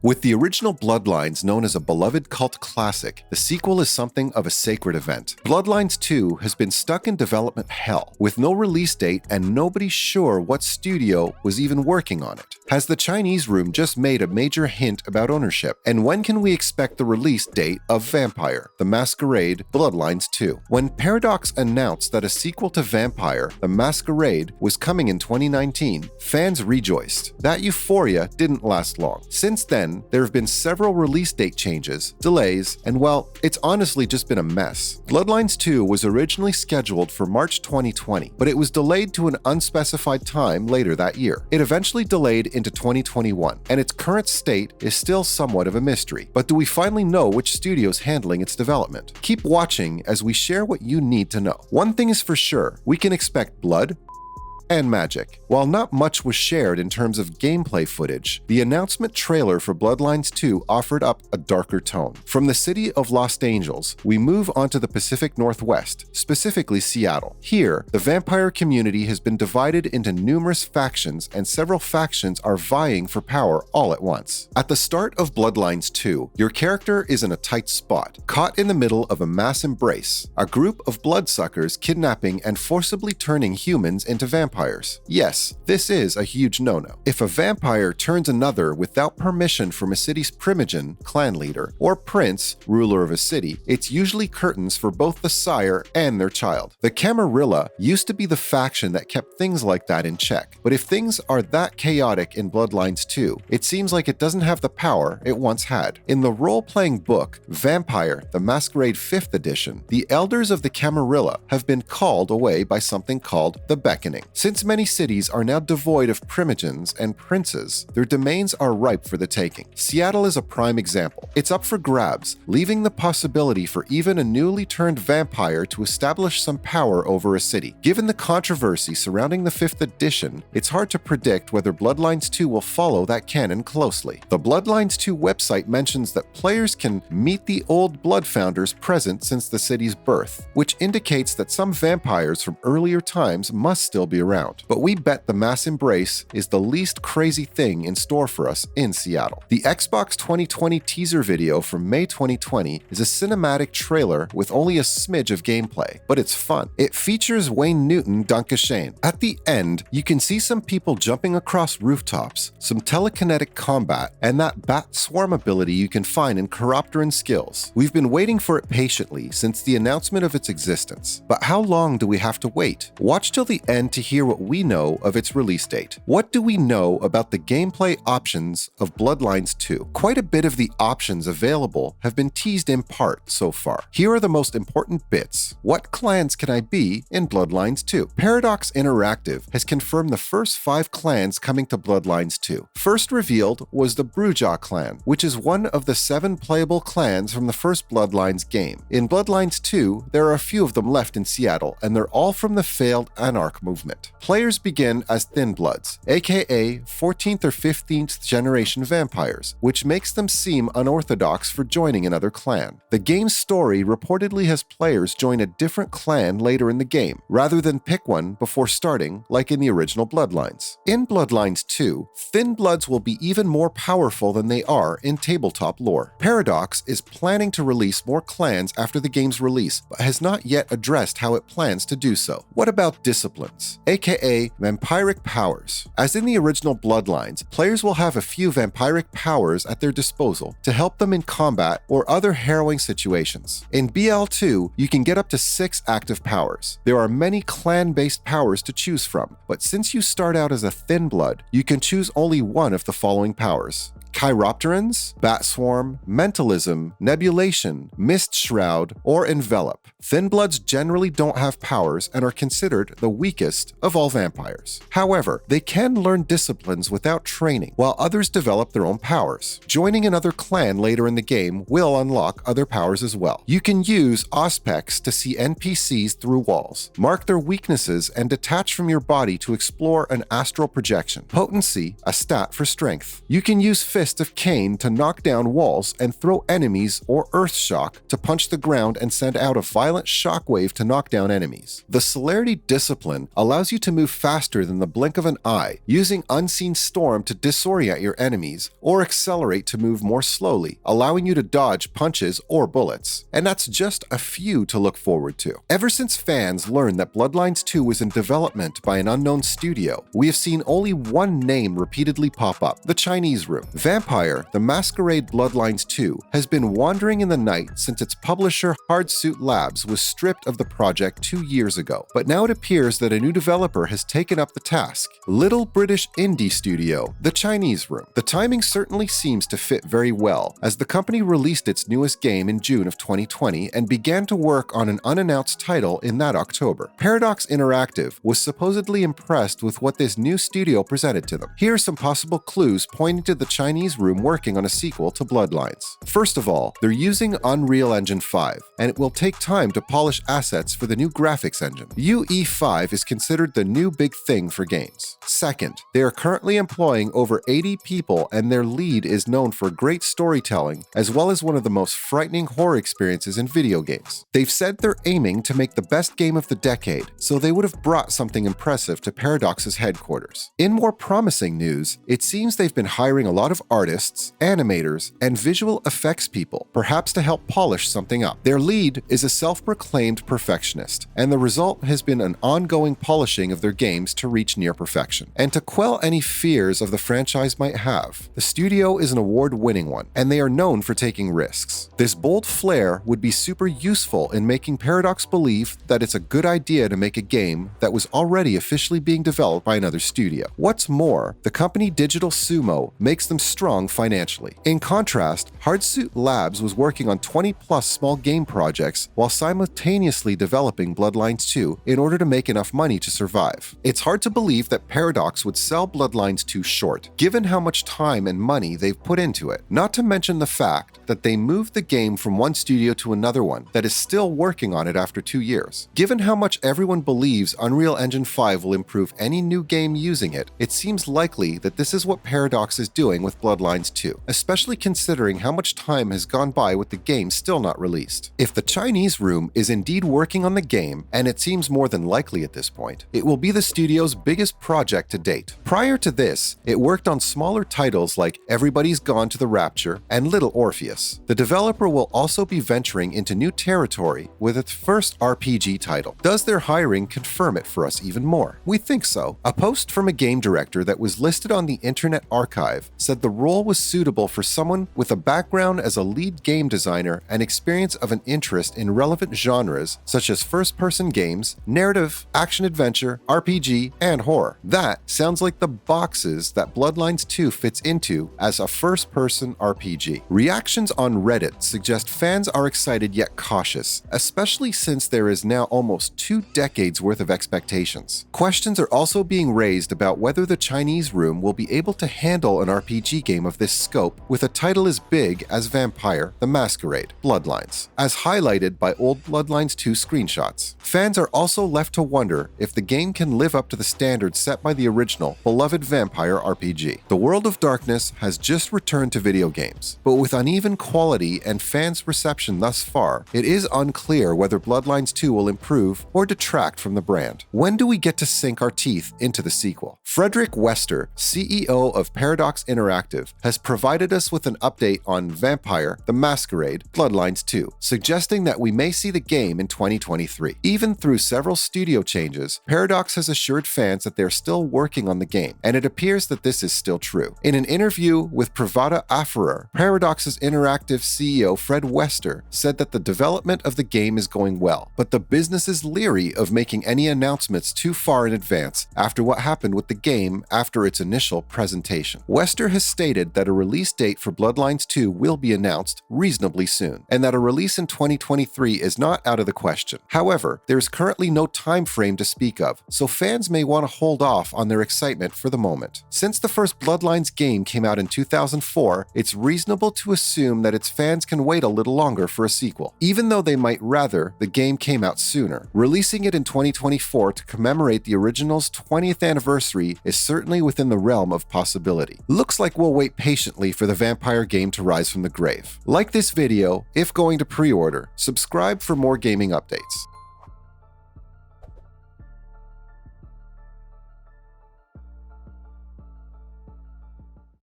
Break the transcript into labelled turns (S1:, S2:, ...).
S1: With the original Bloodlines known as a beloved cult classic, the sequel is something of a sacred event. Bloodlines 2 has been stuck in development hell, with no release date and nobody sure what studio was even working on it. Has the Chinese room just made a major hint about ownership? And when can we expect the release date of Vampire: The Masquerade Bloodlines 2? When Paradox announced that a sequel to Vampire: The Masquerade was coming in 2019, fans rejoiced. That euphoria didn't last long. Since then, there have been several release date changes, delays, and well, it's honestly just been a mess. Bloodlines 2 was originally scheduled for March 2020, but it was delayed to an unspecified time later that year. It eventually delayed into 2021, and its current state is still somewhat of a mystery. But do we finally know which studio is handling its development? Keep watching as we share what you need to know. One thing is for sure, we can expect blood and magic. While not much was shared in terms of gameplay footage, the announcement trailer for Bloodlines 2 offered up a darker tone. From the city of Los Angeles, we move onto the Pacific Northwest, specifically Seattle. Here, the vampire community has been divided into numerous factions, and several factions are vying for power all at once. At the start of Bloodlines 2, your character is in a tight spot, caught in the middle of a mass embrace, a group of bloodsuckers kidnapping and forcibly turning humans into vampires. Yes, this is a huge no-no. If a vampire turns another without permission from a city's primogen, clan leader, or prince, ruler of a city, it's usually curtains for both the sire and their child. The Camarilla used to be the faction that kept things like that in check, but if things are that chaotic in Bloodlines 2, it seems like it doesn't have the power it once had. In the role-playing book, Vampire: The Masquerade 5th Edition, the elders of the Camarilla have been called away by something called the Beckoning. Since many cities are now devoid of primogens and princes, their domains are ripe for the taking. Seattle is a prime example. It's up for grabs, leaving the possibility for even a newly turned vampire to establish some power over a city. Given the controversy surrounding the 5th edition, it's hard to predict whether Bloodlines 2 will follow that canon closely. The Bloodlines 2 website mentions that players can meet the old blood founders present since the city's birth, which indicates that some vampires from earlier times must still be around. But we bet the mass embrace is the least crazy thing in store for us in Seattle. The Xbox 2020 teaser video from May 2020 is a cinematic trailer with only a smidge of gameplay, but it's fun. It features Wayne Newton Dunkashane. At the end, you can see some people jumping across rooftops, some telekinetic combat, and that bat swarm ability you can find in Chiropteran skills. We've been waiting for it patiently since the announcement of its existence, but how long do we have to wait? Watch till the end to hear what we know of its release date. What do we know about the gameplay options of Bloodlines 2? Quite a bit of the options available have been teased in part so far. Here are the most important bits. What clans can I be in Bloodlines 2? Paradox Interactive has confirmed the first 5 clans coming to Bloodlines 2. First revealed was the Bruja clan, which is one of the 7 playable clans from the first Bloodlines game. In Bloodlines 2, there are a few of them left in Seattle, and they're all from the failed Anarch movement. Players begin as Thin Bloods, aka 14th or 15th generation vampires, which makes them seem unorthodox for joining another clan. The game's story reportedly has players join a different clan later in the game, rather than pick one before starting, like in the original Bloodlines. In Bloodlines 2, Thin Bloods will be even more powerful than they are in tabletop lore. Paradox is planning to release more clans after the game's release, but has not yet addressed how it plans to do so. What about disciplines, aka vampiric powers? As in the original Bloodlines, players will have a few vampiric powers at their disposal to help them in combat or other harrowing situations. In BL2, you can get up to 6 active powers. There are many clan-based powers to choose from, but since you start out as a Thin Blood, you can choose only one of the following powers: Chiropterans, Bat Swarm, Mentalism, Nebulation, Mist Shroud, or Envelop. Thin Bloods generally don't have powers and are considered the weakest of all vampires. However, they can learn disciplines without training, while others develop their own powers. Joining another clan later in the game will unlock other powers as well. You can use Auspex to see NPCs through walls, mark their weaknesses, and detach from your body to explore an astral projection. Potency, a stat for strength. You can use Fist of Cain to knock down walls and throw enemies, or Earth Shock to punch the ground and send out a violent shockwave to knock down enemies. The Celerity discipline allows you to to move faster than the blink of an eye, using Unseen Storm to disorient your enemies, or Accelerate to move more slowly, allowing you to dodge punches or bullets. And that's just a few to look forward to. Ever since fans learned that Bloodlines 2 was in development by an unknown studio, we have seen only one name repeatedly pop up: the Chinese Room. Vampire: The Masquerade Bloodlines 2 has been wandering in the night since its publisher Hardsuit Labs was stripped of the project 2 years ago, but now it appears that a new developer has taken up the task. Little British indie studio, the Chinese Room. The timing certainly seems to fit very well, as the company released its newest game in June of 2020 and began to work on an unannounced title in that October. Paradox Interactive was supposedly impressed with what this new studio presented to them. Here are some possible clues pointing to the Chinese Room working on a sequel to Bloodlines. First of all, they're using Unreal Engine 5, and it will take time to polish assets for the new graphics engine. UE5 is considered the new big thing for games. Second, they are currently employing over 80 people, and their lead is known for great storytelling, as well as one of the most frightening horror experiences in video games. They've said they're aiming to make the best game of the decade, so they would have brought something impressive to Paradox's headquarters. In more promising news, it seems they've been hiring a lot of artists, animators, and visual effects people, perhaps to help polish something up. Their lead is a self-proclaimed perfectionist, and the result has been an ongoing polishing of their games to reach near perfection. And to quell any fears of the franchise might have, the studio is an award-winning one, and they are known for taking risks. This bold flair would be super useful in making Paradox believe that it's a good idea to make a game that was already officially being developed by another studio. What's more, the company Digital Sumo makes them strong financially. In contrast, Hardsuit Labs was working on 20+ small game projects while simultaneously developing Bloodlines 2 in order to make enough money to survive. It's hard to believe that Paradox would sell Bloodlines 2 short, given how much time and money they've put into it, not to mention the fact that they moved the game from one studio to another one that is still working on it after 2 years. Given how much everyone believes Unreal Engine 5 will improve any new game using it, it seems likely that this is what Paradox is doing with Bloodlines 2, especially considering how much time has gone by with the game still not released. If the Chinese Room is indeed working on the game, and it seems more than likely at this point, it will be the studio's biggest project to date. Prior to this, it worked on smaller titles like Everybody's Gone to the Rapture and Little Orpheus. The developer will also be venturing into new territory with its first RPG title. Does their hiring confirm it for us even more? We think so. A post from a game director that was listed on the Internet Archive said the role was suitable for someone with a background as a lead game designer and experience of an interest in relevant genres such as first-person games, narrative, action-adventure, RPG, and horror. That sounds like the boxes that Bloodlines 2 fits into as a first-person RPG. Reactions on Reddit suggest fans are excited yet cautious, especially since there is now almost 2 decades worth of expectations. Questions are also being raised about whether the Chinese Room will be able to handle an RPG game of this scope with a title as big as Vampire: The Masquerade Bloodlines, as highlighted by old Bloodlines 2 screenshots. Fans are also left to wonder if the game can live up to the standards set by the original beloved Vampire RPG. The World of Darkness has just returned to video games, but with uneven quality and fans' reception thus far, it is unclear whether Bloodlines 2 will improve or detract from the brand. When do we get to sink our teeth into the sequel? Frederick Wester, CEO of Paradox Interactive, has provided us with an update on Vampire: The Masquerade Bloodlines 2, suggesting that we may see the game in 2023. Even through several studio changes, Paradox has assured fans that they're still working on the game, and it appears that this is still true. In an interview with Pravada Aferer, Paradox's Interactive CEO Fred Wester said that the development of the game is going well, but the business is leery of making any announcements too far in advance after what happened with the game after its initial presentation. Wester has stated that a release date for Bloodlines 2 will be announced reasonably soon, and that a release in 2023 is not out of the question. However, there is currently no time frame to speak of, so fans may want to hold off on their excitement for the moment. Since the first Bloodlines game came out in 2004, it's reasonable to assume that its fans can wait a little longer for a sequel, even though they might rather the game came out sooner. Releasing it in 2024 to commemorate the original's 20th anniversary is certainly within the realm of possibility. Looks like we'll wait patiently for the Vampire game to rise from the grave. Like this video if going to pre-order, subscribe for more gaming updates.